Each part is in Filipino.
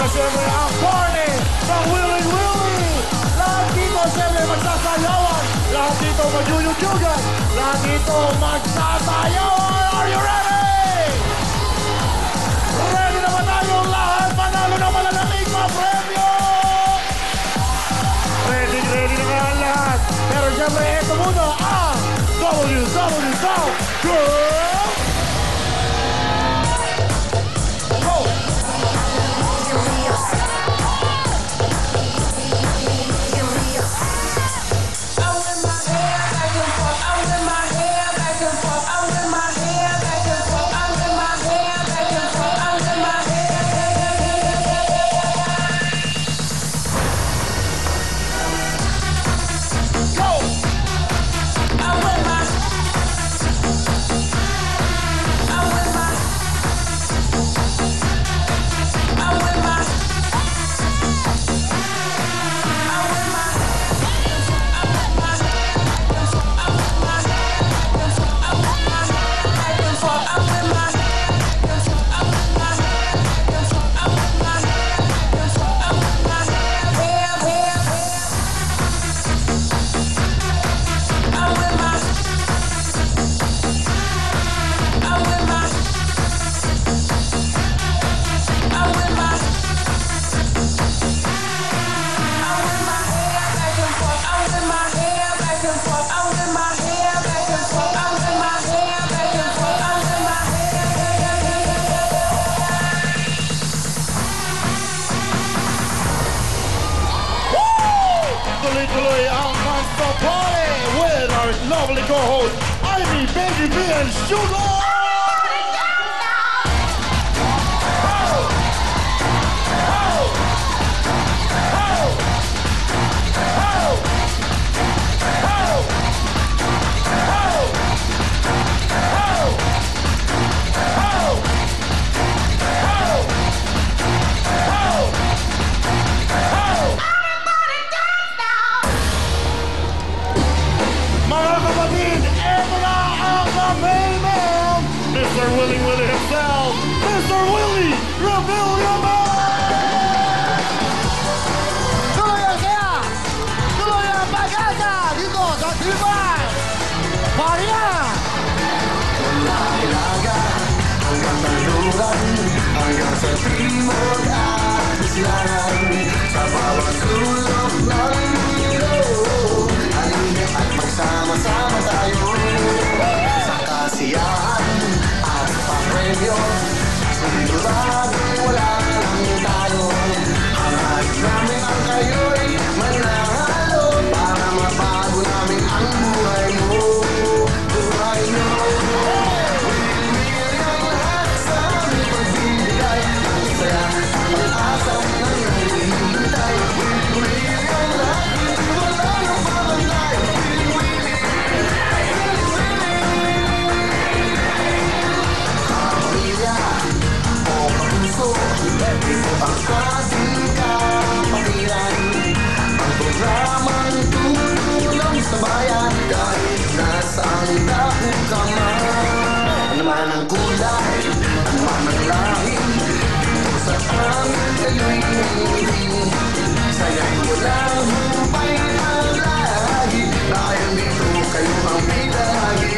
siyempre ang party ng Willy Willy. Lahat dito siyempre magsasayawan. Lahat dito magyuyugyugan. Lahat dito magsasayawan. Are you ready? Ready na ba tayong lahat? Manalo na malalamig mga premyo! Ready na nga ang lahat. Pero siyempre, ito muna ang WW South Girl! Go! Tuloy-tuloy ang Monster Party with our lovely co-host, Ivy, Baby B, and Sugar! Mr. Willy Willy himself, Mr. Willy Revillame! Tuloy ang saya! Tuloy ang pag-asa dito sa TV5! Party na! Mula Ilaga hanggang Taluran, hanggang sa Timog at Silangan, sa bawat sulok ng mundo, halina at magsama-sama tayo sa kasiyahan. Siguradong wala nang talo. Hangat namin ang kayo'y mananalo para mabago namin ang buhay mo. Buhay mo. Willy-willy ang lahat sa aming pagbibigay. Ang saya, ang pag-asa na hinihintay. Willy-willy ang lahat, hindi wala nang pabantay. Willy-willy. Ito ang ating kapatiran, ang programang tutulong sa bayan kahit nasaan dako ka man. Ano man ang kulay, ano man ang lahi, dito sa amin kayo'y hinihiling. Sayang ko lang humpay ang lahi, dahil dito kayo ang bidahagi.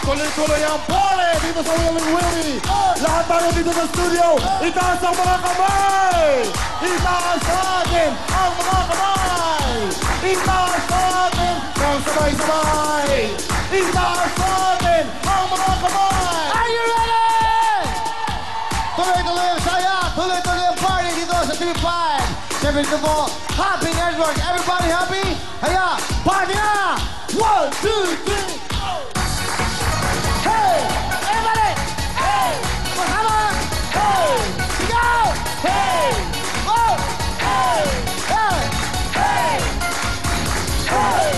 Tuloy-tuloy ang party dito sa Willy Willy. Lahat tayo dito sa studio, itaas ang mga kamay! Itaas natin ang mga kamay! Itaas natin ng sabay-sabay! Itaas natin ang mga kamay! Are you ready? Tuloy-tuloy ang saya! Tuloy-tuloy ang party dito sa TV5! Siyempre ito po, Happy Network. Everybody happy? Kaya, party na! 1, 2, 3, go! Hey! Everybody! Hey! Masama! Hey! Sigaw! Hey! Oh! Hey! Hey! Hey! Hey!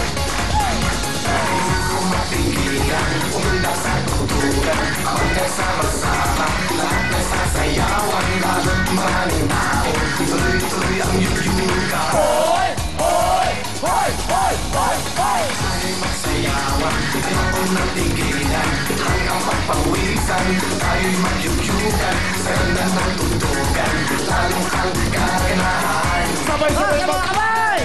Mapigilan, umundak sa tutugan, magkasama-sama, lahat nasasayawan, lahat maraming tao, tuloy-tuloy ang yuyuga. Hoy! Hoy! Hoy! Hoy! Hoy! Hoy! Ay magsayawan, ayoko nang tigilan, hanggang magpawisan, tayo'y magyuyugan, sanda ng tutugan, lalong kang gaganahan. Sabay-sabay Mga kamay!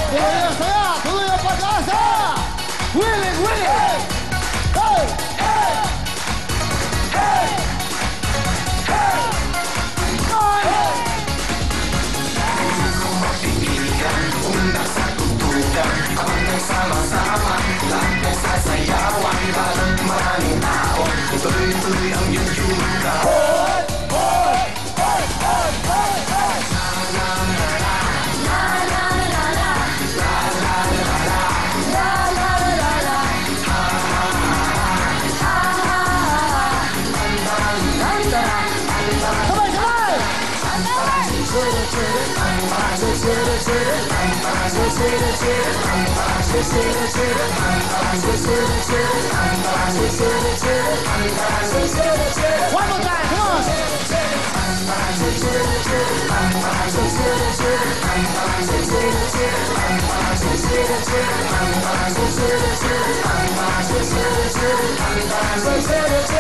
Tuloy ang saya! Tuloy ang pag-asa! Willing! Willing! Hey! Hey! Hey! Hey! Hey! Mapigilan, umundak sa tutugan, kapag nagsama-sama, lahat nagsasayawan, lahat maraming tao, tuloy-tuloy ang yuyuga. Hoy! Hoy! Hoy! Hoy! Hoy! Hoy! One more time, come on!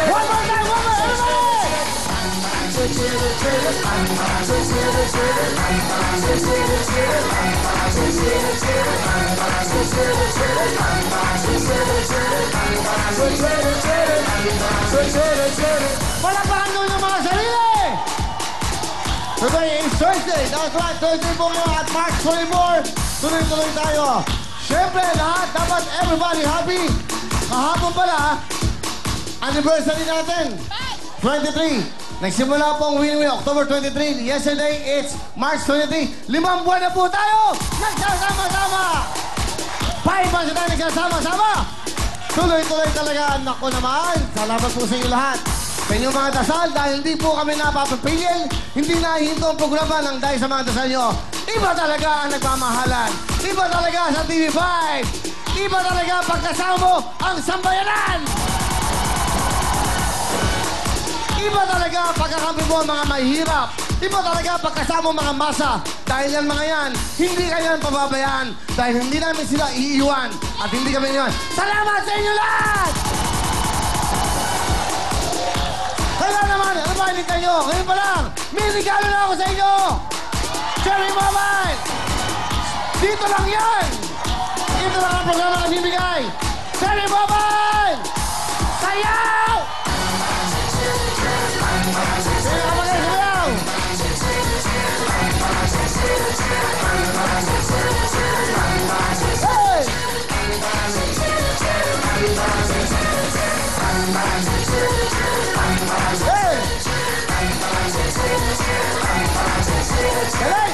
One more time, everybody! Palakpakan nyo yung mga sarili! Today is Thursday. That's right, Thursday po ngayon at March 24. Tuloy-tuloy tayo. Siyempre, lahat, dapat everybody happy. Kahapon pala, anniversary natin. 23. Nagsimula po ang Winnie October 23. Yesterday, it's March 23. 5 buwan na po tayo! Nagsasama-sama! 5 months na tayo nagsasama-sama! Tuloy-tuloy talaga. Naku naman, salamat po sa inyo lahat. Sa inyong mga dasal, dahil hindi po kami napapapigil, hindi nahihinto ang programa ng dahil sa mga dasal nyo. Iba talaga ang nagmamahalan. Iba talaga sa TV5. Iba talaga pagkasama mo ang sambayanan. Iba talaga pagkakampi mo ang mga mahihirap. Iba talaga pagkasama mo mga masa. Dahil yan mga yan, hindi kayo pababayaan. Dahil hindi namin sila iiwan. At hindi kami iiwan. Salamat sa inyo lahat! Kaya naman, ano ba hinintay nyo? Ngayon pa lang, may regalo na ako sa inyo! Cherry Mobile! Dito lang yan! Dito lang ang programa na bibigay! Cherry Mobile! Sayaw! Sige ka mga sayaw! Hey! Hey! Galing!